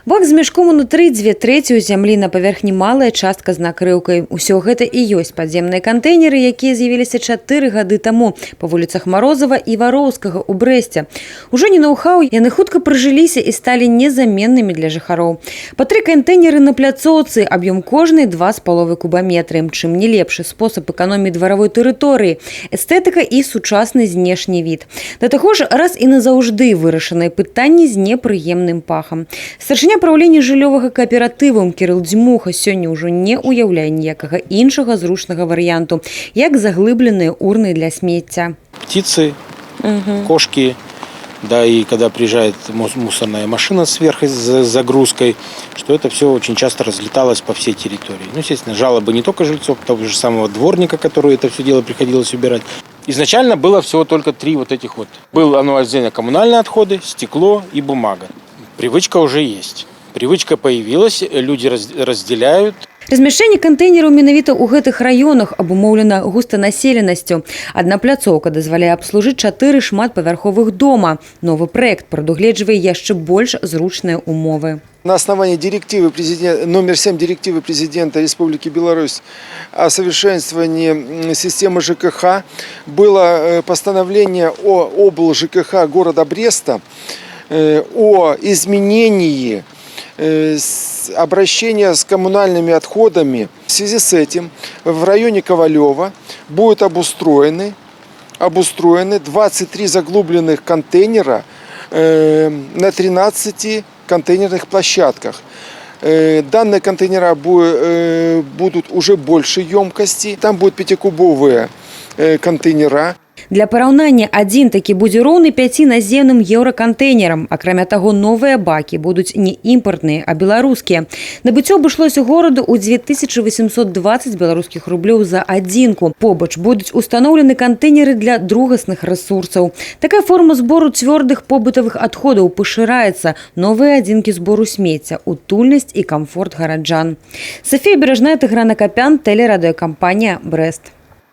Бак з мяшком унутры 2/3 зямлі, на паверхні малая частка з накрыўкай. Усё гэта і ёсць падземныя кантэйнеры, якія з'явіліся 4 гады таму па вуліцах Марозава і Вароўскага ў Брэсце. Ужо не ноу-хау, яны хутка прыжыліся і сталі незаменнымі для жыхароў. Па 3 кантэйнеры на пляцоўцы, аб'ём кожнай 2,5 кубаметры. Чым не лепшы спосаб эканоміі дваравой тэрыторыі, эстэтыка і сучасны знешні від. Да таго ж, раз і назаўжды вырашаныя пытанні з непрыемным пахам. Старшыня праўлення жыллёвага кааператыву Кірыл Дзьмуха сёння ўжо не ўяўляе ніякага іншага зручнага варыянту, як заглыбленыя урны для смецця. Птицы, кошки, да и когда приезжает мусорная машина сверху с загрузкой, что это все очень часто разлеталось по всей территории. Ну, естественно, жалобы не только жильцов, того же самого дворника, который это все дело приходилось убирать. Изначально было всего только 3 вот этих вот. Было оно отдельно коммунальные отходы, стекло и бумага. Привычка уже есть. Привычка появилась, люди разделяют. Размяшчэнне кантэйнераў менавіта ў гэтых раёнах абумоўлена густанаселенасцю. Адна пляцоўка дазваляе абслужыць 4 шматпавярховых дома. Новы праект прадугледжвае яшчэ больш зручныя умовы. На основании директивы номер 7 директивы президента Республики Беларусь о совершенствовании системы ЖКХ было постановление о обл. ЖКХ города Бреста о изменении обращения с коммунальными отходами. В связи с этим в районе Ковалева будут обустроены 23 заглубленных контейнера на 13 контейнерных площадках. Данные контейнера будут уже больше емкости. Там будут 5-кубовые контейнера. Для параўнання, адзін такі будзе роўны 5 наземным еўракантэйнерам. Акрамя таго, новыя бакі будуць не імпартныя, а беларускія. Набыццё абышлося гораду ў 2820 беларускіх рублёў за адзінку. Побач будуць устаноўлены кантэйнеры для другасных рэсурсаў. Такая форма збору цвёрдых побытавых адходаў пашыраецца. Новыя адзінкі збору смецця, утульнасць і камфорт гараджан. Софія Бережная, Тыгран Акапян, тэлерадыёкампанія «Брэст».